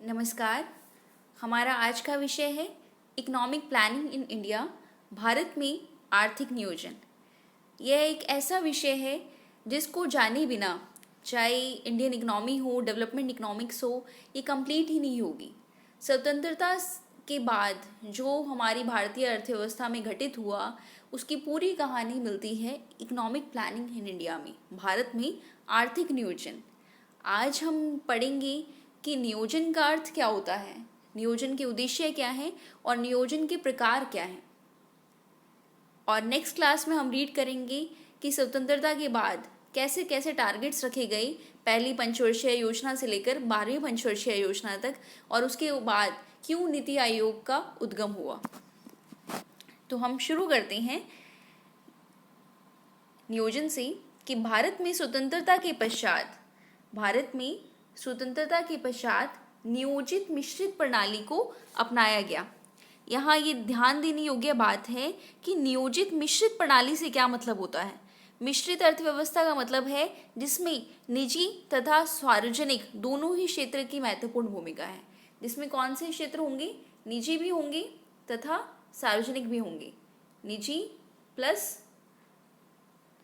नमस्कार। हमारा आज का विषय है economic planning in India, Bharat में आर्थिक नियोजन। यह एक ऐसा विषय है जिसको जाने बिना चाहे इंडियन इकोनॉमी हो, डेवलपमेंट इकोनॉमिक्स हो, ये कंप्लीट ही नहीं होगी। स्वतंत्रता के बाद जो हमारी भारतीय अर्थव्यवस्था में घटित हुआ, उसकी पूरी कहानी मिलती है इकोनॉमिक प्लानिंग इन इंडिया में, भारत में आर्थिक नियोजन। आज हम पढ़ेंगे कि नियोजन का अर्थ क्या होता है, नियोजन के उद्देश्य क्या हैं और नियोजन के प्रकार क्या हैं। और नेक्स्ट क्लास में हम रीड करेंगे कि स्वतंत्रता के बाद कैसे कैसे टारगेट्स रखे गए, पहली पंचवर्षीय योजना से लेकर 12वीं पंचवर्षीय योजना तक, और उसके बाद क्यों नीति आयोग का उद्गम हुआ। तो हम शुरू करते हैं नियोजन से कि भारत में स्वतंत्रता के पश्चात नियोजित मिश्रित प्रणाली को अपनाया गया। यहाँ ये ध्यान देने योग्य बात है कि नियोजित मिश्रित प्रणाली से क्या मतलब होता है। मिश्रित अर्थव्यवस्था का मतलब है जिसमें निजी तथा सार्वजनिक दोनों ही क्षेत्र की महत्वपूर्ण भूमिका है। जिसमें कौन से क्षेत्र होंगे, निजी भी होंगे तथा सार्वजनिक भी होंगे। निजी प्लस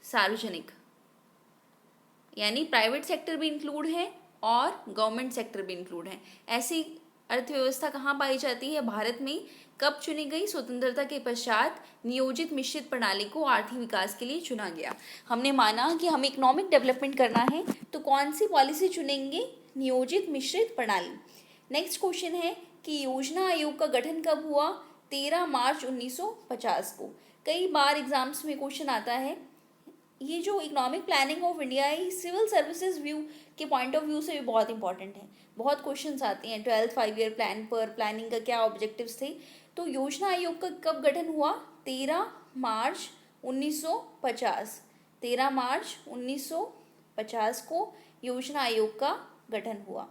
सार्वजनिक यानी प्राइवेट सेक्टर भी इंक्लूड है और गवर्नमेंट सेक्टर भी इंक्लूड है। ऐसी अर्थव्यवस्था कहाँ पाई जाती है भारत में? कब चुनी गई? स्वतंत्रता के पश्चात नियोजित मिश्रित प्रणाली को आर्थिक विकास के लिए चुना गया। हमने माना कि हमें इकोनॉमिक डेवलपमेंट करना है तो कौन सी पॉलिसी चुनेंगे? नियोजित मिश्रित प्रणाली। नेक्स्ट क्वेश्चन है कि योजना आयोग का गठन कब हुआ? 13 मार्च 1950 को। कई बार एग्जाम्स में क्वेश्चन आता है। ये जो इकोनॉमिक प्लानिंग ऑफ इंडिया है, सिविल सर्विसेज व्यू के पॉइंट ऑफ व्यू से भी बहुत इंपॉर्टेंट है। बहुत क्वेश्चंस आते हैं 12th 5 ईयर प्लान पर, प्लानिंग का क्या ऑब्जेक्टिव्स थे। तो योजना आयोग का कब गठन हुआ? 13 मार्च 1950। 13 मार्च 1950 को योजना आयोग का गठन हुआ।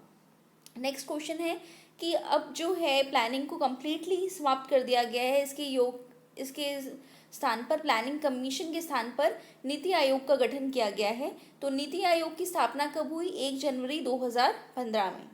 नेक्स्ट क्वेश्चन है कि अब जो है प्लानिंग को कम्प्लीटली समाप्त कर दिया गया है। इसके स्थान पर, प्लानिंग कमीशन के स्थान पर नीति आयोग का गठन किया गया है। तो नीति आयोग की स्थापना कब हुई? 1 जनवरी 2015 में।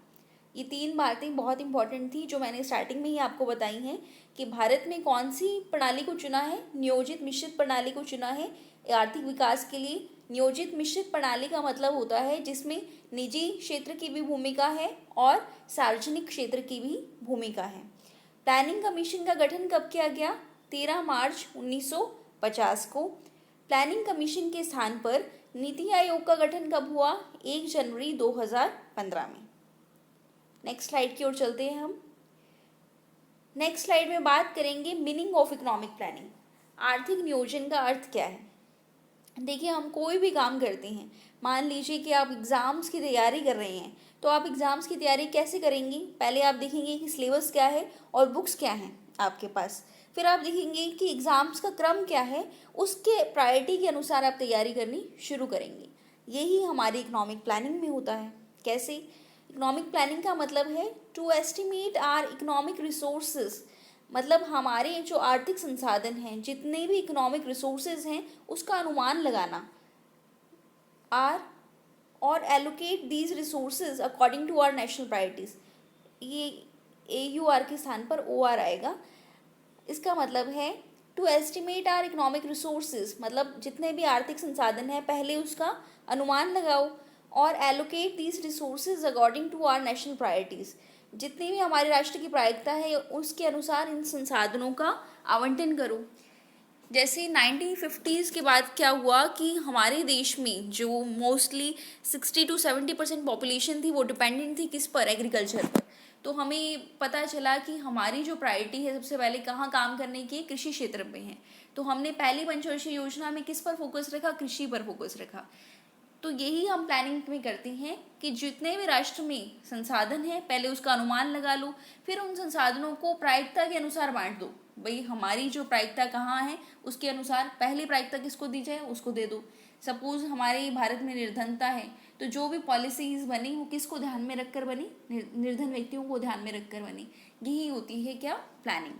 ये 3 बातें बहुत इंपॉर्टेंट थी जो मैंने स्टार्टिंग में ही आपको बताई हैं कि भारत में कौन सी प्रणाली को चुना है? नियोजित मिश्रित प्रणाली को चुना है आर्थिक विकास के लिए। नियोजित मिश्रित प्रणाली का मतलब होता है जिसमें निजी क्षेत्र की भी भूमिका है और सार्वजनिक क्षेत्र की भी भूमिका है। प्लानिंग कमीशन का गठन कब किया गया? 13 मार्च 1950 को। प्लानिंग कमीशन के स्थान पर नीति आयोग का गठन कब हुआ? 1 जनवरी 2015 में। नेक्स्ट स्लाइड की ओर चलते हैं हम। नेक्स्ट स्लाइड में बात करेंगे मीनिंग ऑफ इकोनॉमिक प्लानिंग। आर्थिक नियोजन का अर्थ क्या है? देखिए, हम कोई भी काम करते हैं, मान लीजिए कि आप एग्ज़ाम्स की तैयारी कर रहे हैं, तो आप एग्ज़ाम्स की तैयारी कैसे करेंगी? पहले आप देखेंगे कि सिलेबस क्या है और बुक्स क्या हैं आपके पास। फिर आप देखेंगे कि एग्ज़ाम्स का क्रम क्या है, उसके प्रायोरिटी के अनुसार आप तैयारी करनी शुरू करेंगे। यही हमारी इकोनॉमिक प्लानिंग में होता है। कैसे? इकोनॉमिक प्लानिंग का मतलब है to estimate our economic resources, मतलब हमारे जो आर्थिक संसाधन हैं, जितने भी इकोनॉमिक रिसोर्सेज हैं, उसका अनुमान लगाना। आर और allocate these resources according to our national priorities. ये AUR के स्थान पर OR आएगा। इसका मतलब है to estimate our economic resources, मतलब जितने भी आर्थिक संसाधन हैं पहले उसका अनुमान लगाओ, और allocate these resources according to our national priorities, जितनी भी हमारे राष्ट्र की प्रायिकता है उसके अनुसार इन संसाधनों का आवंटन करो। जैसे 1950s के बाद क्या हुआ कि हमारे देश में जो मोस्टली 60 to 70% पॉपुलेशन थी वो डिपेंडेंट थी किस पर? एग्रीकल्चर पर। तो हमें पता चला कि हमारी जो प्रायोरिटी है सबसे पहले कहाँ काम करने की? कृषि क्षेत्र में है। तो हमने पहली पंचवर्षीय योजना में किस पर फोकस रखा? कृषि पर फोकस रखा। तो यही हम प्लानिंग में करते हैं कि जितने भी राष्ट्र में संसाधन है पहले उसका अनुमान लगा लो, फिर उन संसाधनों को प्रायिकता के अनुसार बांट दो। भाई हमारी जो प्रायिकता कहाँ है उसके अनुसार पहली प्रायिकता किसको दी जाए उसको दे दो। सपोज हमारे भारत में निर्धनता है तो जो भी पॉलिसीज बनी वो किसको ध्यान में रखकर बनी? निर्धन व्यक्तियों को ध्यान में रखकर बनी। यही होती है क्या? प्लानिंग।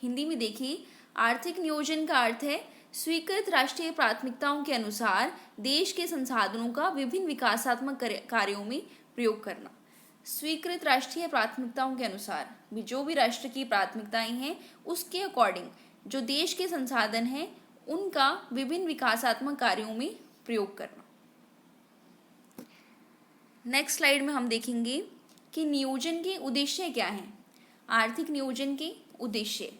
हिंदी में देखिए, आर्थिक नियोजन का अर्थ है स्वीकृत राष्ट्रीय प्राथमिकताओं के अनुसार देश के संसाधनों का विभिन्न विकासात्मक कार्यों में प्रयोग करना। स्वीकृत राष्ट्रीय प्राथमिकताओं के अनुसार भी जो भी राष्ट्र की प्राथमिकताएं हैं उसके अकॉर्डिंग जो देश के संसाधन हैं उनका विभिन्न विकासात्मक कार्यों में प्रयोग करना। नेक्स्ट स्लाइड में हम देखेंगे कि नियोजन के उद्देश्य क्या हैं। आर्थिक नियोजन के उद्देश्य,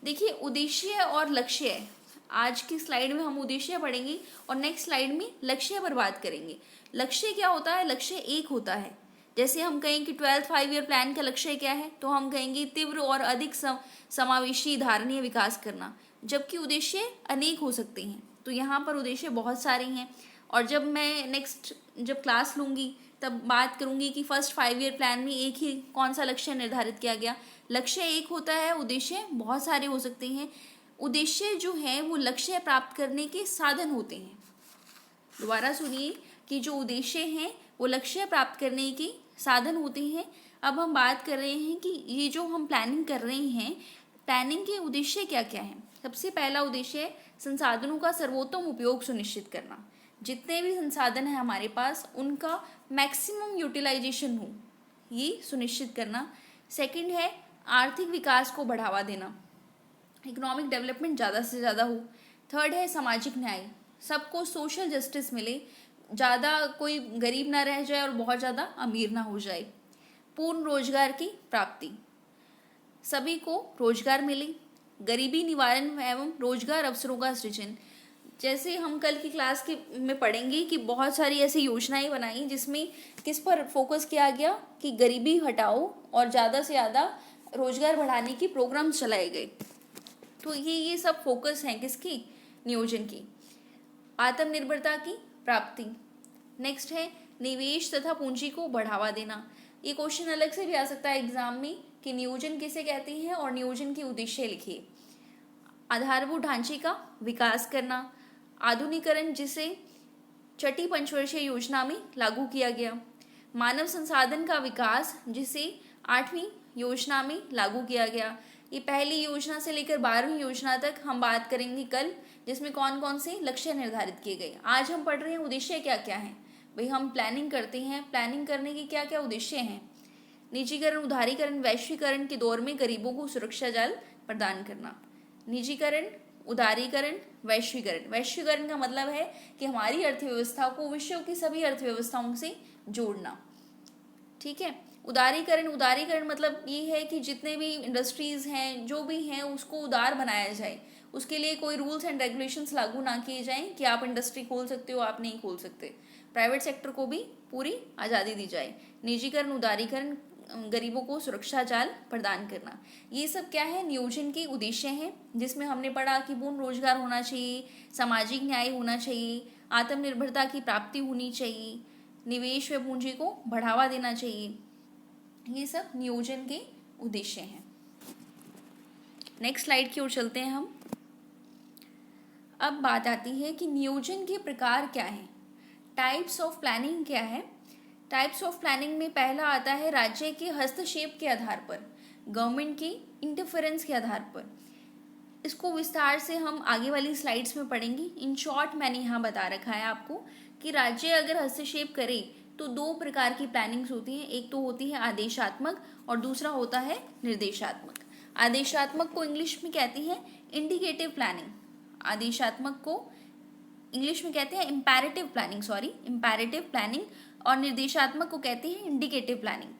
देखिए उद्देश्य और लक्ष्य, आज की स्लाइड में हम उद्देश्य पढ़ेंगे और नेक्स्ट स्लाइड में लक्ष्य पर बात करेंगे। लक्ष्य क्या होता है? लक्ष्य एक होता है। जैसे हम कहें कि 12th 5 ईयर प्लान का लक्ष्य क्या है, तो हम कहेंगे तीव्र और अधिक समावेशी धारणीय विकास करना, जबकि उद्देश्य अनेक हो सकते हैं। तो यहाँ पर उद्देश्य बहुत सारे हैं और जब मैं नेक्स्ट जब क्लास लूँगी तब बात करूँगी कि फर्स्ट 5 ईयर प्लान में एक ही कौन सा लक्ष्य निर्धारित किया गया। लक्ष्य एक होता है, उद्देश्य बहुत सारे हो सकते हैं। उद्देश्य जो है वो लक्ष्य प्राप्त करने के साधन होते हैं। दोबारा सुनिए कि जो उद्देश्य हैं वो लक्ष्य प्राप्त करने के साधन होते हैं। अब हम बात कर रहे हैं कि ये जो हम प्लानिंग कर रहे हैं, प्लानिंग के उद्देश्य क्या क्या हैं। सबसे पहला उद्देश्य है संसाधनों का सर्वोत्तम उपयोग सुनिश्चित करना। जितने भी संसाधन हैं हमारे पास उनका मैक्सिमम यूटिलाइजेशन हो, ये सुनिश्चित करना। सेकंड है आर्थिक विकास को बढ़ावा देना, इकोनॉमिक डेवलपमेंट ज़्यादा से ज़्यादा हो। थर्ड है सामाजिक न्याय, सबको सोशल जस्टिस मिले, ज़्यादा कोई गरीब ना रह जाए और बहुत ज़्यादा अमीर ना हो जाए। पूर्ण रोजगार की प्राप्ति, सभी को रोजगार मिले। गरीबी निवारण एवं रोजगार अवसरों का सृजन, जैसे हम कल की क्लास के में पढ़ेंगे कि बहुत सारी ऐसी योजनाएं बनाई जिसमें किस पर फोकस किया गया कि गरीबी हटाओ और ज़्यादा से ज़्यादा रोजगार बढ़ाने की प्रोग्राम चलाए गए। तो ये सब फोकस हैं किसकी? नियोजन की। आत्मनिर्भरता की प्राप्ति। नेक्स्ट है निवेश तथा पूंजी को बढ़ावा देना। ये क्वेश्चन अलग से भी आ सकता है एग्जाम में कि नियोजन किसे कहते हैं और नियोजन के उद्देश्य लिखिए। आधारभूत ढांचे का विकास करना, आधुनिकीकरण जिसे छठी पंचवर्षीय योजना में लागू किया गया। मानव संसाधन का विकास जिसे 8वीं योजना में लागू किया गया। ये पहली योजना से लेकर 12वीं योजना तक हम बात करेंगे कल, जिसमें कौन कौन से लक्ष्य निर्धारित किए गए। आज हम पढ़ रहे हैं उद्देश्य क्या क्या है। भाई हम प्लानिंग करते हैं, प्लानिंग करने के क्या क्या उद्देश्य हैं। निजीकरण, उदारीकरण, वैश्वीकरण के दौर में गरीबों को सुरक्षा जाल प्रदान करना। निजीकरण, उदारीकरण, वैश्वीकरण। वैश्वीकरण का मतलब है कि हमारी अर्थव्यवस्था को विश्व की सभी अर्थव्यवस्थाओं से जोड़ना। ठीक है। उदारीकरण मतलब ये है कि जितने भी इंडस्ट्रीज हैं जो भी हैं उसको उदार बनाया जाए। उसके लिए कोई रूल्स एंड रेगुलेशंस लागू ना किए जाएं कि आप इंडस्ट्री खोल सकते हो, आप नहीं खोल सकते। प्राइवेट सेक्टर को भी पूरी आज़ादी दी जाए। निजीकरण, उदारीकरण, गरीबों को सुरक्षा जाल प्रदान करना, ये सब क्या है? नियोजन के उद्देश्य हैं, जिसमें हमने पढ़ा कि पूर्ण रोजगार होना चाहिए, सामाजिक न्याय होना चाहिए, आत्मनिर्भरता की प्राप्ति होनी चाहिए, निवेश व पूंजी को बढ़ावा देना चाहिए। ये सब नियोजन के उद्देश्य हैं। नेक्स्ट स्लाइड की ओर चलते हैं हम। अब बात आती है कि नियोजन के प्रकार क्या हैं, टाइप्स ऑफ प्लानिंग क्या है। टाइप्स ऑफ प्लानिंग में पहला आता है राज्य के हस्तक्षेप के आधार पर, गवर्नमेंट की इंटरफेरेंस के आधार पर। इसको विस्तार से हम आगे वाली स्लाइड्स में पढ़ेंगे। इन शॉर्ट मैंने यहाँ बता रखा है आपको कि राज्य अगर हस्तक्षेप करे तो 2 प्रकार की प्लानिंग्स होती हैं। एक तो होती है आदेशात्मक और दूसरा होता है निर्देशात्मक। आदेशात्मक को इंग्लिश में कहती है इंडिकेटिव प्लानिंग, आदेशात्मक को इंग्लिश में कहते हैं इम्पेरेटिव प्लानिंग, और निर्देशात्मक को कहते हैं इंडिकेटिव प्लानिंग।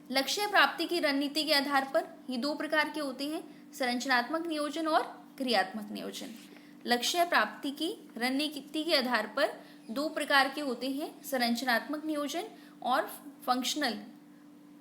लक्ष्य प्राप्ति की रणनीति के आधार पर ये 2 प्रकार के होते हैं, संरचनात्मक नियोजन और क्रियात्मक नियोजन। लक्ष्य प्राप्ति की रणनीति के आधार पर 2 प्रकार के होते हैं, संरचनात्मक नियोजन और फंक्शनल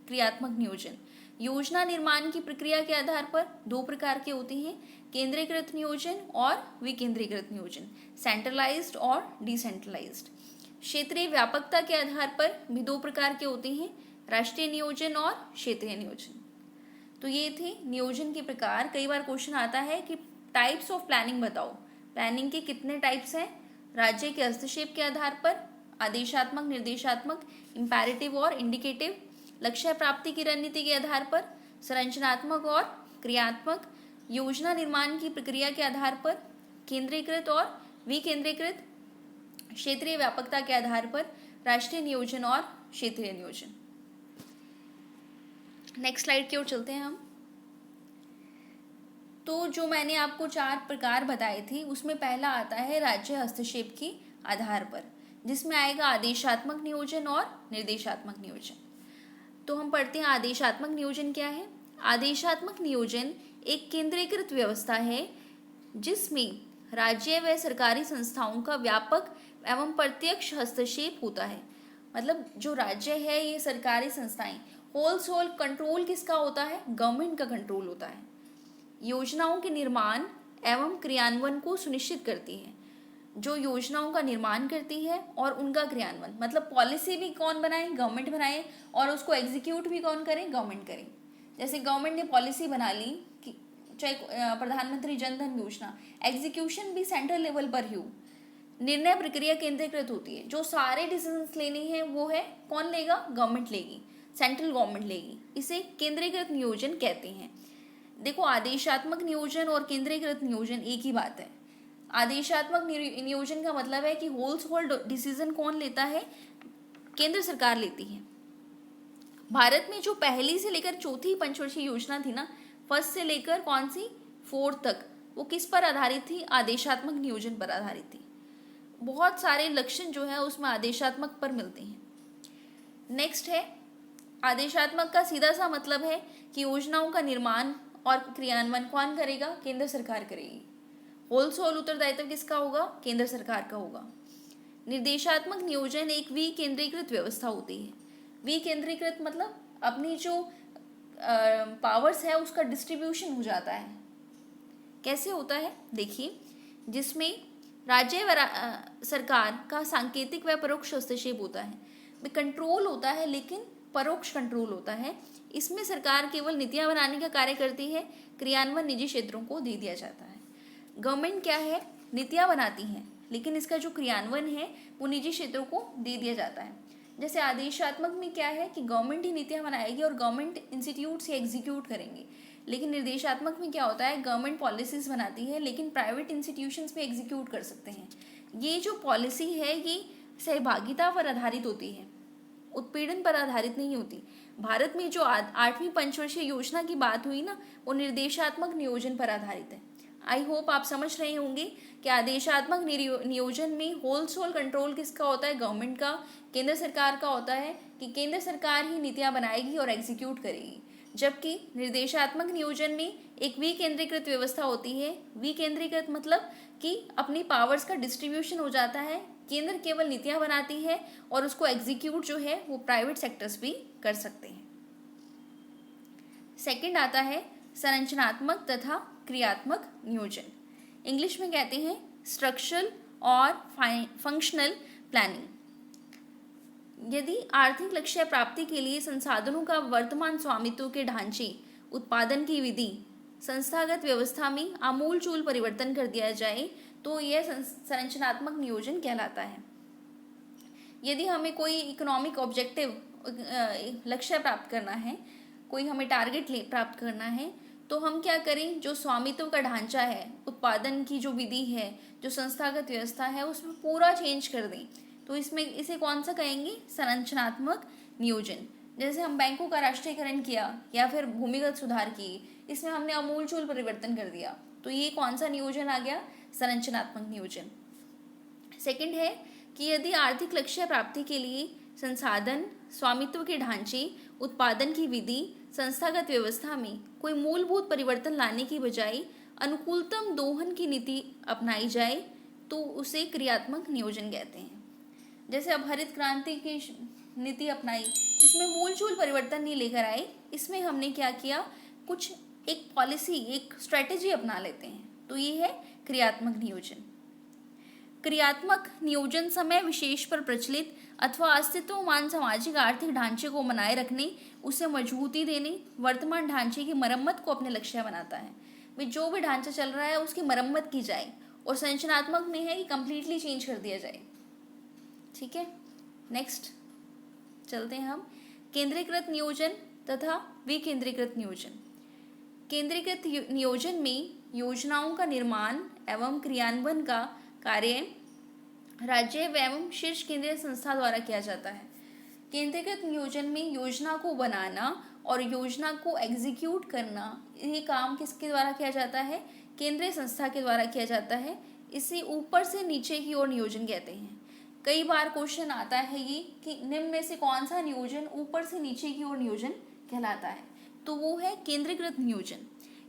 क्रियात्मक नियोजन। योजना निर्माण की प्रक्रिया के आधार पर 2 प्रकार के होते हैं, केंद्रीकृत नियोजन और विकेंद्रीकृत नियोजन, सेंट्रलाइज्ड और डिसेंट्रलाइज्ड। क्षेत्रीय व्यापकता के आधार पर भी 2 प्रकार के होते हैं, राष्ट्रीय नियोजन और क्षेत्रीय नियोजन। तो ये थे नियोजन के प्रकार। कई बार क्वेश्चन आता है कि टाइप्स ऑफ प्लानिंग बताओ। प्लानिंग के कितने टाइप्स हैं? राज्य के हस्तक्षेप के आधार पर, आदेशात्मक, निर्देशात्मक, इम्पेरेटिव और इंडिकेटिव। लक्ष्य प्राप्ति की रणनीति के आधार पर, संरचनात्मक और क्रियात्मक। योजना निर्माण की प्रक्रिया के आधार पर, केंद्रीकृत और विकेंद्रीकृत। क्षेत्रीय व्यापकता के आधार पर, राष्ट्रीय नियोजन और क्षेत्रीय नियोजन। नेक्स्ट स्लाइड की ओर चलते हैं हम। तो जो मैंने आपको 4 प्रकार बताए थे उसमें पहला आता है राज्य हस्तक्षेप के आधार पर, जिसमें आएगा आदेशात्मक नियोजन और निर्देशात्मक नियोजन। तो हम पढ़ते हैं आदेशात्मक नियोजन क्या है। आदेशात्मक नियोजन एक केंद्रीकृत व्यवस्था है जिसमें राज्य व सरकारी संस्थाओं का व्यापक एवं प्रत्यक्ष हस्तक्षेप होता है। मतलब जो राज्य है, ये सरकारी संस्थाएं, होल कंट्रोल किसका होता है, गवर्नमेंट का कंट्रोल होता है। योजनाओं के निर्माण एवं क्रियान्वयन को सुनिश्चित करती है। जो योजनाओं का निर्माण करती है और उनका क्रियान्वयन, मतलब पॉलिसी भी कौन बनाए, गवर्नमेंट बनाए, और उसको एग्जीक्यूट भी कौन करे, गवर्नमेंट करे। जैसे गवर्नमेंट ने पॉलिसी बना ली कि चाहे प्रधानमंत्री जन धन योजना, एग्जीक्यूशन भी सेंट्रल लेवल पर ही हो। निर्णय प्रक्रिया केंद्रीकृत होती है, जो सारे डिसीजंस लेने हैं वो है कौन लेगा, गवर्नमेंट लेगी, सेंट्रल गवर्नमेंट लेगी। इसे केंद्रीकृत नियोजन कहते हैं। देखो, आदेशात्मक नियोजन और केंद्रीकृत नियोजन एक ही बात है। आदेशात्मक नियोजन का मतलब है कि होल डिसीजन कौन लेता है, केंद्र सरकार लेती है। भारत में जो पहली से लेकर चौथी पंचवर्षीय योजना थी ना, फर्स्ट से लेकर कौन सी, 4 तक, वो किस पर आधारित थी, आदेशात्मक नियोजन पर आधारित थी। बहुत सारे लक्षण जो है उसमें आदेशात्मक पर मिलते हैं। नेक्स्ट है, आदेशात्मक का सीधा सा मतलब है कि योजनाओं का निर्माण और क्रियान्वयन कौन करेगा, केंद्र सरकार करेगी। होल उत्तरदायित्व किसका होगा, केंद्र सरकार का होगा। निर्देशात्मक नियोजन एक विकेंद्रीकृत व्यवस्था होती है। विकेंद्रीकृत मतलब अपनी जो पावर्स है उसका डिस्ट्रीब्यूशन हो जाता है। कैसे होता है, देखिए, जिसमें राज्य व सरकार का सांकेतिक व परोक्ष हस्तक्षेप होता है। कंट्रोल होता है लेकिन परोक्ष कंट्रोल होता है। इसमें सरकार केवल नीतियां बनाने का कार्य करती है, क्रियान्वयन निजी क्षेत्रों को दे दिया जाता है। गवर्नमेंट क्या है, नीतियां बनाती है, लेकिन इसका जो क्रियान्वयन है वो निजी क्षेत्रों को दे दिया जाता है। जैसे आदेशात्मक में क्या है कि गवर्नमेंट ही नीतियां बनाएगी और गवर्नमेंट इंस्टीट्यूट से एग्जीक्यूट करेंगे। लेकिन निर्देशात्मक में क्या होता है, गवर्नमेंट पॉलिसीज बनाती है लेकिन प्राइवेट इंस्टीट्यूशंस भी एग्जीक्यूट कर सकते हैं। ये जो पॉलिसी है ये सहभागिता पर आधारित होती है, उत्पीड़न पर आधारित नहीं होती। भारत में जो 8वीं पंचवर्षीय योजना की बात हुई ना, वो निर्देशात्मक नियोजन पर आधारित है। आई होप आप समझ रहे होंगे कि आदेशात्मक नियोजन में होल कंट्रोल किसका होता है, गवर्नमेंट का, केंद्र सरकार का होता है, कि केंद्र सरकार ही नीतियां बनाएगी और एग्जीक्यूट करेगी। जबकि निर्देशात्मक नियोजन में एक विकेंद्रीकृत व्यवस्था होती है। विकेंद्रीकृत मतलब कि अपनी पावर्स का डिस्ट्रीब्यूशन हो जाता है, केंद्र केवल नीतियां बनाती है और उसको एग्जीक्यूट जो है वो प्राइवेट सेक्टर्स भी कर सकते हैं। सेकंड आता है संरचनात्मक तथा क्रियात्मक नियोजन। इंग्लिश में कहते हैं स्ट्रक्चरल और फंक्शनल प्लानिंग। यदि आर्थिक लक्ष्य प्राप्ति के लिए संसाधनों का वर्तमान स्वामित्व के ढांचे, उत्पादन की विधि, संस्थागत व्यवस्था में आमूलचूल परिवर्तन कर दिया जाए तो यह संरचनात्मक नियोजन कहलाता है। यदि हमें कोई इकोनॉमिक ऑब्जेक्टिव, लक्ष्य प्राप्त करना है, कोई हमें टारगेट प्राप्त करना है, तो हम क्या करें, जो स्वामित्व का ढांचा है, उत्पादन की जो विधि है, जो संस्थागत व्यवस्था है, उसमें पूरा चेंज कर दें। तो इसमें इसे कौन सा कहेंगे, संरचनात्मक नियोजन। जैसे हम बैंकों का राष्ट्रीयकरण किया या फिर भूमिगत सुधार किए, इसमें हमने आमूलचूल परिवर्तन कर दिया, तो ये कौन सा नियोजन आ गया, संरचनात्मक नियोजन। सेकंड है कि यदि आर्थिक लक्ष्य प्राप्ति के लिए संसाधन, स्वामित्व के ढांचे, उत्पादन की विधि, संस्थागत व्यवस्था में कोई मूलभूत परिवर्तन लाने की बजाय अनुकूलतम दोहन की नीति अपनाई जाए तो उसे क्रियात्मक नियोजन कहते हैं। जैसे अब हरित क्रांति की नीति अपनाई, इसमें मूलचूल परिवर्तन नहीं लेकर आए, इसमें हमने क्या किया, कुछ एक पॉलिसी, एक स्ट्रेटेजी अपना लेते हैं, तो ये है क्रियात्मक नियोजन। क्रियात्मक नियोजन समय विशेष पर प्रचलित अथवा अस्तित्वमान सामाजिक आर्थिक ढांचे को बनाए रखने, उसे मजबूती देने, वर्तमान ढांचे की मरम्मत को अपने लक्ष्य बनाता है। भाई जो भी ढांचा चल रहा है उसकी मरम्मत की जाए, और संरचनात्मक में है कि कंप्लीटली चेंज कर दिया जाए। ठीक है, नेक्स्ट चलते हैं हम केंद्रीकृत नियोजन तथा विकेंद्रीकृत नियोजन। केंद्रीकृत नियोजन में योजनाओं का निर्माण एवं क्रियान्वयन का कार्य राज्य एवं शीर्ष केंद्रीय संस्था द्वारा किया जाता है। केंद्रीकृत नियोजन में योजना को बनाना और योजना को एग्जीक्यूट करना, ये काम किसके द्वारा किया जाता है? केंद्रीय संस्था के द्वारा किया जाता है। इसे ऊपर से नीचे की ओर नियोजन कहते हैं। कई बार क्वेश्चन आता है ये कि निम्न में से कौन सा नियोजन ऊपर से नीचे की ओर नियोजन कहलाता है? तो वो है केंद्रीकृत नियोजन।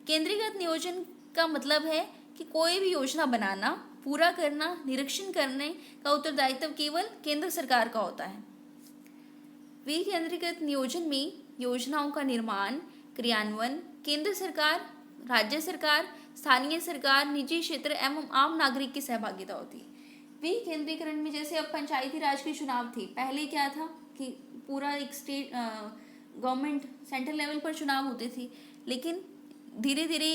केंद्रीकृत नियोजन का मतलब है कि कोई भी योजना बनाना, पूरा करना, निरीक्षण करने का उत्तरदायित्व केवल केंद्र सरकार का होता है। विकेंद्रीकृत नियोजन में योजनाओं का निर्माण, क्रियान्वयन केंद्र सरकार, राज्य सरकार, स्थानीय सरकार, निजी क्षेत्र एवं आम नागरिक की सहभागिता होती है। विकेंद्रीकरण में जैसे अब पंचायती राज के चुनाव थे, पहले क्या था कि पूरा एक स्टेट गवर्नमेंट सेंट्रल लेवल पर चुनाव होते थे, लेकिन धीरे धीरे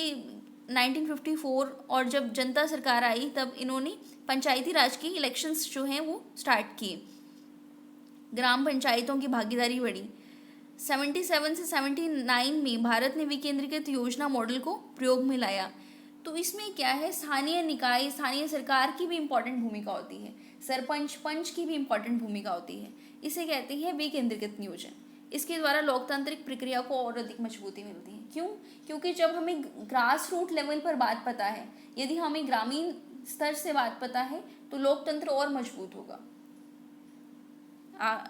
1954 और जब जनता सरकार आई तब इन्होंने पंचायती राज की इलेक्शंस जो हैं वो स्टार्ट किए। ग्राम पंचायतों की भागीदारी बढ़ी। 77 से 79 में भारत ने विकेंद्रीकृत योजना मॉडल को प्रयोग में लाया। तो इसमें क्या है, स्थानीय निकाय, स्थानीय सरकार की भी इम्पोर्टेंट भूमिका होती है, सरपंच पंच की भी इम्पोर्टेंट भूमिका होती है। इसे कहते हैं विकेंद्रीकृत नियोजन। इसके द्वारा लोकतांत्रिक प्रक्रिया को और अधिक मजबूती मिलती है। क्यों? क्योंकि जब हमें ग्रास रूट लेवल पर बात पता है, यदि हमें ग्रामीण स्तर से बात पता है तो लोकतंत्र और मजबूत होगा।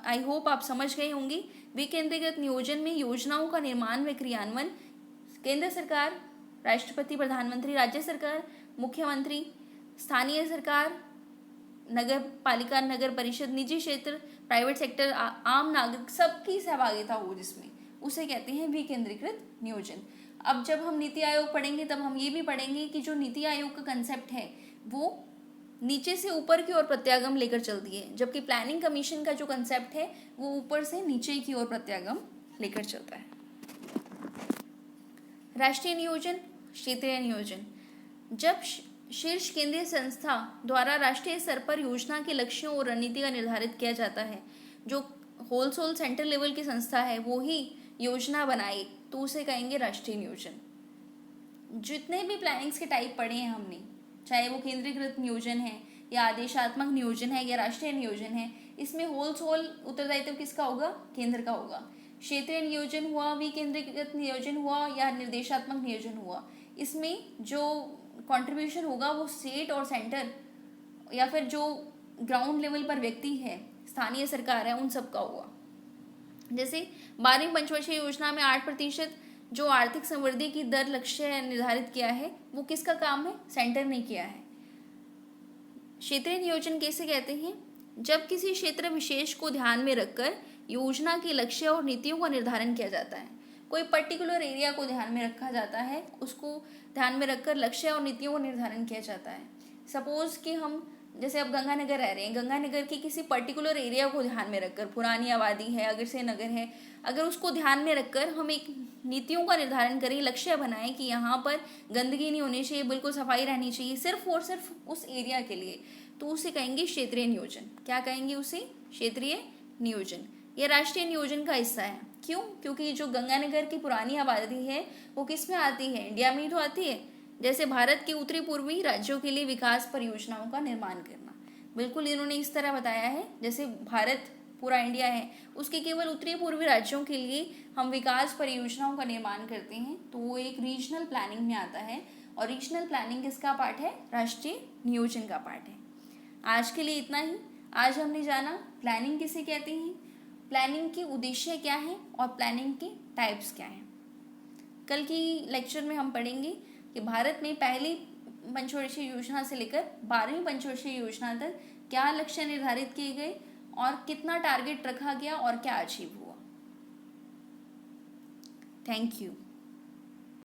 आई होप आप समझ गए होंगे। विकेंद्रीकृत नियोजन में योजनाओं का निर्माण व क्रियान्वयन केंद्र सरकार, राष्ट्रपति, प्रधानमंत्री, राज्य सरकार, मुख्यमंत्री, स्थानीय सरकार, नगर पालिका, नगर परिषद, निजी क्षेत्र, प्राइवेट सेक्टर, आम नागरिक, सबकी सहभागिता हो जिसमें, उसे कहते हैं विकेंद्रीकृत नियोजन। अब जब हम नीति आयोग पढ़ेंगे तब हम ये भी पढ़ेंगे कि जो नीति आयोग का कंसेप्ट है वो नीचे से ऊपर की ओर प्रत्यागम लेकर चलती है, जबकि प्लानिंग कमीशन का जो कंसेप्ट है वो ऊपर से नीचे की ओर प्रत्यागम लेकर चलता है। राष्ट्रीय नियोजन, क्षेत्रीय नियोजन। जब शीर्ष केंद्रीय संस्था द्वारा राष्ट्रीय स्तर पर योजना के लक्ष्यों और रणनीति का निर्धारित किया जाता है, जो होलसोल सेंट्रल लेवल की संस्था है वो ही योजना बनाए, तो उसे कहेंगे राष्ट्रीय नियोजन। जितने भी प्लानिंग्स के टाइप पढ़े हैं हमने, चाहे वो केंद्रीकृत नियोजन है या आदेशात्मक नियोजन है या राष्ट्रीय नियोजन है, इसमें होलसोल उत्तरदायित्व किसका होगा? केंद्र का होगा। क्षेत्रीय नियोजन हुआ, विकेंद्रीकृत नियोजन हुआ या निर्देशात्मक नियोजन हुआ, इसमें जो कंट्रीब्यूशन होगा वो स्टेट और सेंटर या फिर जो ग्राउंड लेवल पर व्यक्ति है, स्थानीय सरकार है, उन सब का होगा। जैसे 12वीं पंचवर्षीय योजना में 8% जो आर्थिक समृद्धि की दर लक्ष्य निर्धारित किया है वो किसका काम है? सेंटर ने किया है। क्षेत्रीय नियोजन कैसे कहते हैं? जब किसी क्षेत्र विशेष को ध्यान में रखकर योजना के लक्ष्य और नीतियों का निर्धारण किया जाता है। कोई पर्टिकुलर एरिया को ध्यान में रखा जाता है, उसको ध्यान में रखकर लक्ष्य और नीतियों का निर्धारण किया जाता है। सपोज कि हम जैसे अब गंगानगर रह रहे हैं, गंगानगर की किसी पर्टिकुलर एरिया को ध्यान में रखकर, पुरानी आबादी है, अग्रसेन नगर है, अगर उसको ध्यान में रखकर हम एक नीतियों का निर्धारण करें, लक्ष्य बनाएं कि यहाँ पर गंदगी नहीं होनी चाहिए, बिल्कुल सफाई रहनी चाहिए, सिर्फ और सिर्फ उस एरिया के लिए, तो उसे कहेंगे क्षेत्रीय नियोजन। क्या कहेंगे उसे? क्षेत्रीय नियोजन। यह राष्ट्रीय नियोजन का हिस्सा है। क्यों? क्योंकि जो गंगानगर की पुरानी आबादी है वो किस में आती है? इंडिया में ही तो आती है। जैसे भारत के उत्तरी पूर्वी राज्यों के लिए विकास परियोजनाओं का निर्माण करना, बिल्कुल इन्होंने इस तरह बताया है जैसे भारत पूरा इंडिया है, उसके केवल उत्तरी पूर्वी राज्यों के लिए हम विकास परियोजनाओं का निर्माण करते हैं, तो वो एक रीजनल प्लानिंग में आता है। और रीजनल प्लानिंग किसका पार्ट है? राष्ट्रीय नियोजन का पार्ट है। आज के लिए इतना ही। आज हमने जाना प्लानिंग किसे कहते हैं, प्लानिंग के उद्देश्य क्या है और प्लानिंग के टाइप्स क्या हैं। कल की लेक्चर में हम पढ़ेंगे कि भारत में पहली पंचवर्षीय योजना से लेकर 12वीं पंचवर्षीय योजना तक क्या लक्ष्य निर्धारित किए गए और कितना टारगेट रखा गया और क्या अचीव हुआ। Thank you.